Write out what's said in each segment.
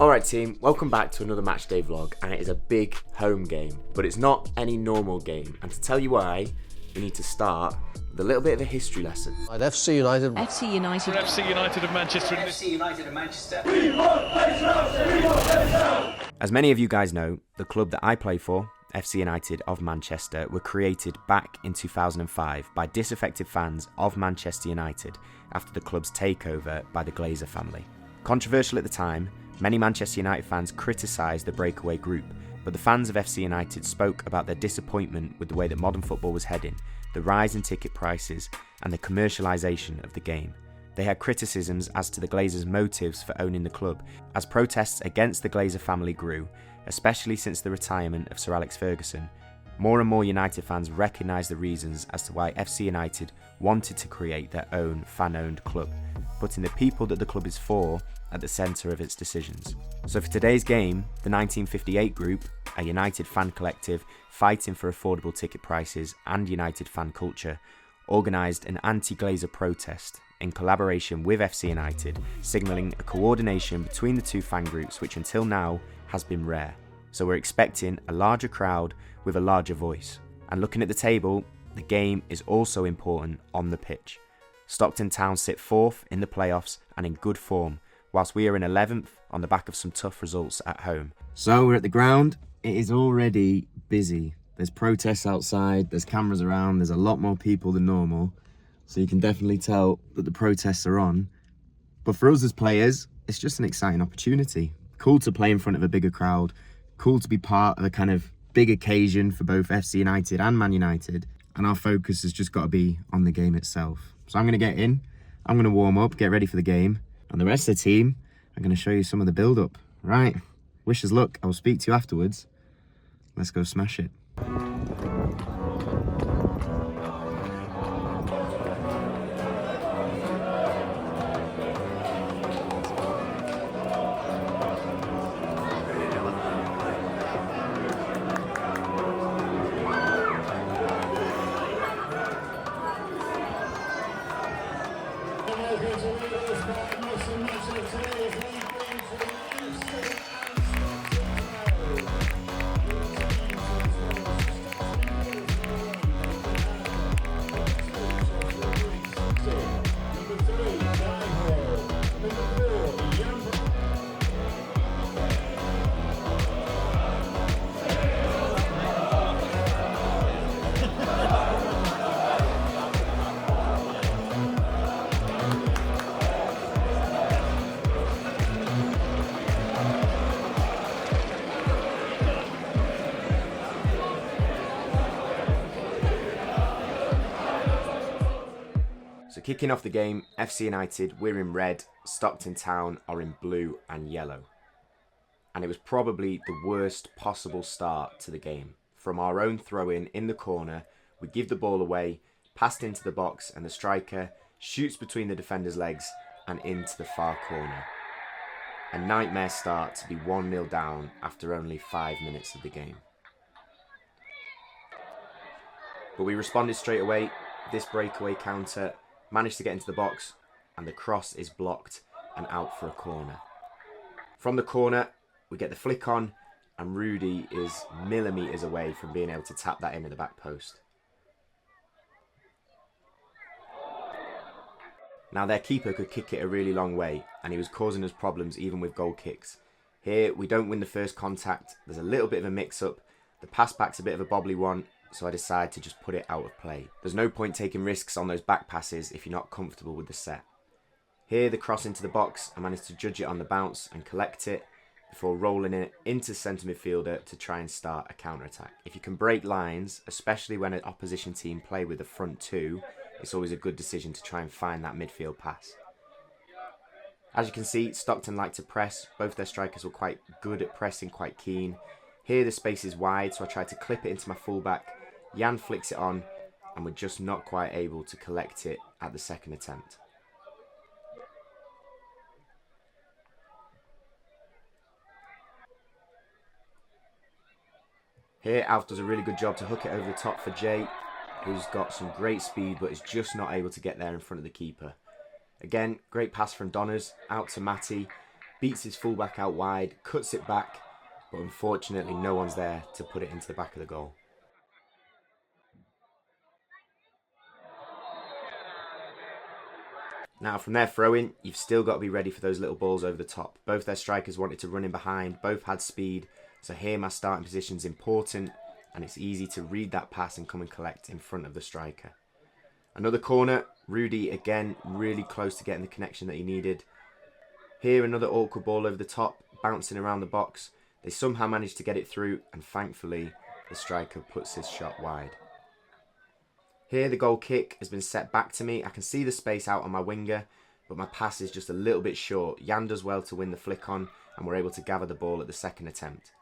Alright team, welcome back to another matchday vlog, and it is a big home game, but it's not any normal game, and to tell you why, we need to start with a little bit of a history lesson. FC United. FC United. For FC United of Manchester. FC United of Manchester. As many of you guys know, the club that I play for, FC United of Manchester, were created back in 2005 by disaffected fans of Manchester United after the club's takeover by the Glazer family. Controversial at the time, many Manchester United fans criticised the breakaway group, but the fans of FC United spoke about their disappointment with the way that modern football was heading, the rise in ticket prices, and the commercialisation of the game. They had criticisms as to the Glazers' motives for owning the club, as protests against the Glazer family grew, especially since the retirement of Sir Alex Ferguson. More and more United fans recognised the reasons as to why FC United wanted to create their own fan-owned club, putting the people that the club is for at the centre of its decisions. So for today's game, the 1958 group, a United fan collective fighting for affordable ticket prices and United fan culture, organised an anti-Glazer protest in collaboration with FC United, signalling a coordination between the two fan groups which until now has been rare. So we're expecting a larger crowd with a larger voice. And looking at the table, the game is also important on the pitch. Stockton Town sit 4th in the playoffs and in good form, whilst we are in 11th on the back of some tough results at home. So we're at the ground. It is already busy. There's protests outside, there's cameras around, there's a lot more people than normal. So you can definitely tell that the protests are on. But for us as players, it's just an exciting opportunity. Cool to play in front of a bigger crowd. Cool to be part of a kind of big occasion for both FC United and Man United. And our focus has just got to be on the game itself. So I'm going to get in, I'm going to warm up, get ready for the game. And the rest of the team, I'm going to show you some of the build-up. Right, wish us luck. I will speak to you afterwards. Let's go smash it. So kicking off the game, FC United, we're in red, Stockton Town are in blue and yellow. And it was probably the worst possible start to the game. From our own throw-in in the corner, we give the ball away, passed into the box, and the striker shoots between the defender's legs and into the far corner. A nightmare start to be 1-0 down after only 5 minutes of the game. But we responded straight away. This breakaway counter managed to get into the box, and the cross is blocked and out for a corner. From the corner, we get the flick on, and Rudy is millimetres away from being able to tap that in at the back post. Now their keeper could kick it a really long way, and he was causing us problems even with goal kicks. Here, we don't win the first contact, there's a little bit of a mix-up, the pass back's a bit of a bobbly one, so I decide to just put it out of play. There's no point taking risks on those back passes if you're not comfortable with the set. Here, the cross into the box, I managed to judge it on the bounce and collect it before rolling it into centre midfielder to try and start a counter-attack. If you can break lines, especially when an opposition team play with the front two, it's always a good decision to try and find that midfield pass. As you can see, Stockton like to press. Both their strikers were quite good at pressing, quite keen. Here the space is wide, so I tried to clip it into my fullback. Jan flicks it on, and we're just not quite able to collect it at the second attempt. Here, Alf does a really good job to hook it over the top for Jay, who's got some great speed but is just not able to get there in front of the keeper. Again, great pass from Donners, out to Matty, beats his fullback out wide, cuts it back, but unfortunately no one's there to put it into the back of the goal. Now from their throw-in, you've still got to be ready for those little balls over the top. Both their strikers wanted to run in behind, both had speed, so here my starting position is important, and it's easy to read that pass and come and collect in front of the striker. Another corner, Rudy again really close to getting the connection that he needed. Here another awkward ball over the top, bouncing around the box. They somehow managed to get it through, and thankfully the striker puts his shot wide. Here the goal kick has been set back to me. I can see the space out on my winger, but my pass is just a little bit short. Jan does well to win the flick on, and we're able to gather the ball at the second attempt.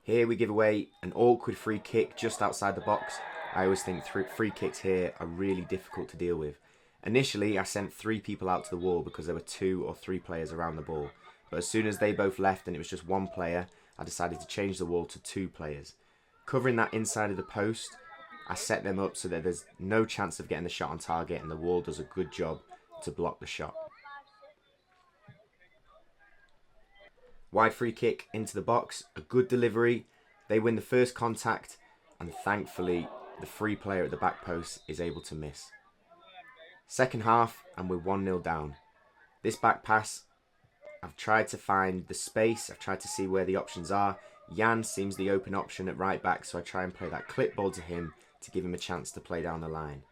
Here we give away an awkward free kick just outside the box. I always think free kicks here are really difficult to deal with. Initially I sent 3 people out to the wall because there were 2 or 3 players around the ball, but as soon as they both left and it was just 1 player, I decided to change the wall to 2 players. Covering that inside of the post, I set them up so that there's no chance of getting the shot on target, and the wall does a good job to block the shot. Wide free kick into the box, a good delivery. They win the first contact, and thankfully the free player at the back post is able to miss. Second half, and we're 1-0 down. This back pass, I've tried to find the space, I've tried to see where the options are. Jan seems the open option at right back, so I try and play that clip ball to him to give him a chance to play down the line.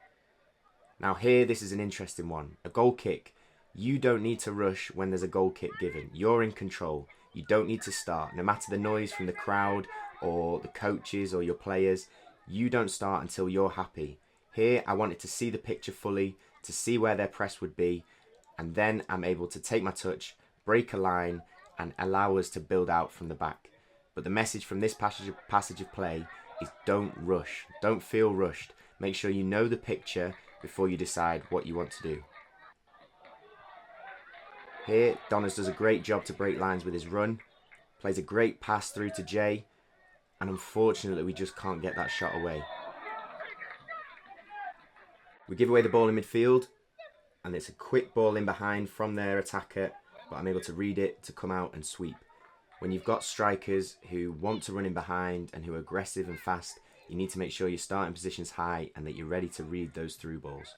Now here, this is an interesting one. A goal kick. You don't need to rush when there's a goal kick given. You're in control. You don't need to start. No matter the noise from the crowd or the coaches or your players, you don't start until you're happy. Here, I wanted to see the picture fully, to see where their press would be, and then I'm able to take my touch, break a line, and allow us to build out from the back. But the message from this passage of play is don't rush. Don't feel rushed. Make sure you know the picture before you decide what you want to do. Here, Donners does a great job to break lines with his run. Plays a great pass through to Jay. And unfortunately, we just can't get that shot away. We give away the ball in midfield. And it's a quick ball in behind from their attacker. But I'm able to read it to come out and sweep. When you've got strikers who want to run in behind and who are aggressive and fast, you need to make sure your starting position's high and that you're ready to read those through balls.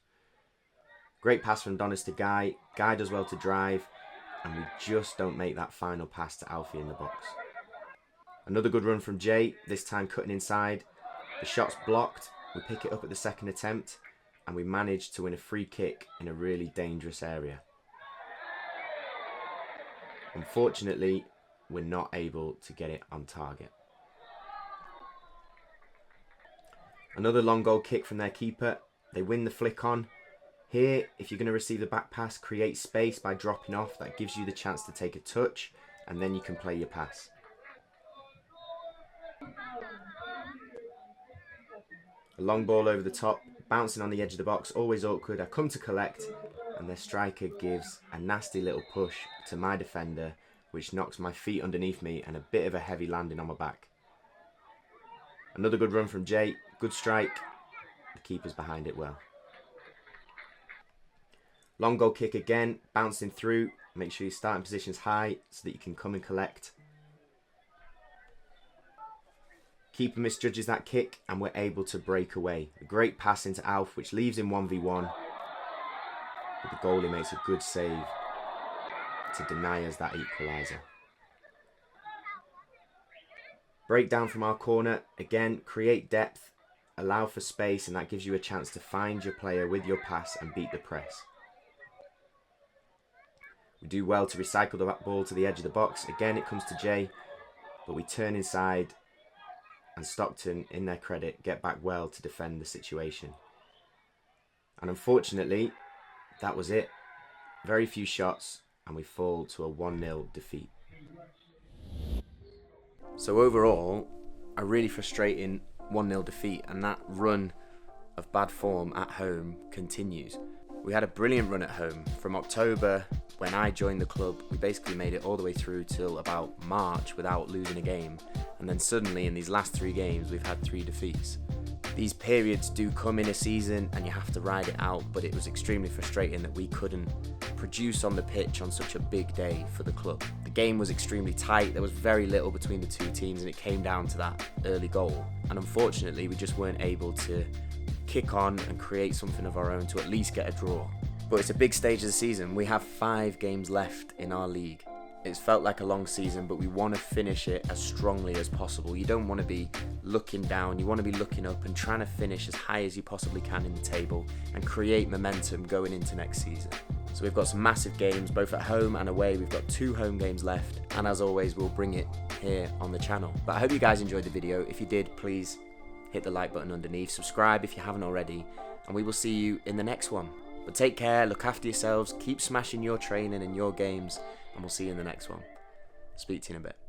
Great pass from Donners to Guy. Guy does well to drive, and we just don't make that final pass to Alfie in the box. Another good run from Jay, this time cutting inside. The shot's blocked, we pick it up at the second attempt, and we manage to win a free kick in a really dangerous area. Unfortunately, we're not able to get it on target. Another long goal kick from their keeper. They win the flick on. Here, if you're going to receive the back pass, create space by dropping off. That gives you the chance to take a touch, and then you can play your pass. A long ball over the top, bouncing on the edge of the box, always awkward. I come to collect, and their striker gives a nasty little push to my defender, which knocks my feet underneath me and a bit of a heavy landing on my back. Another good run from Jay, good strike. The keeper's behind it well. Long goal kick again, bouncing through. Make sure your starting position's high so that you can come and collect. Keeper misjudges that kick and we're able to break away. A great pass into Alf, which leaves him 1v1. But the goalie makes a good save to deny us that equaliser. Breakdown from our corner. Again, create depth, allow for space, and that gives you a chance to find your player with your pass and beat the press. We do well to recycle the ball to the edge of the box. Again, it comes to Jay, but we turn inside and Stockton, in their credit, get back well to defend the situation. And unfortunately, that was it. Very few shots, and we fall to a 1-0 defeat. So overall, a really frustrating 1-0 defeat, and that run of bad form at home continues. We had a brilliant run at home. From October, when I joined the club, we basically made it all the way through till about March without losing a game. And then suddenly in these last 3 games, we've had 3 defeats. These periods do come in a season and you have to ride it out, but it was extremely frustrating that we couldn't produce on the pitch on such a big day for the club. The game was extremely tight, there was very little between the two teams, and it came down to that early goal. And unfortunately, we just weren't able to kick on and create something of our own to at least get a draw. But it's a big stage of the season. We have 5 games left in our league. It's felt like a long season, but we want to finish it as strongly as possible. You don't want to be looking down, you want to be looking up and trying to finish as high as you possibly can in the table and create momentum going into next season. So we've got some massive games, both at home and away. We've got 2 home games left, and as always, we'll bring it here on the channel. But I hope you guys enjoyed the video. If you did, please hit the like button underneath, subscribe if you haven't already, and we will see you in the next one. But take care, look after yourselves, keep smashing your training and your games, and we'll see you in the next one. Speak to you in a bit.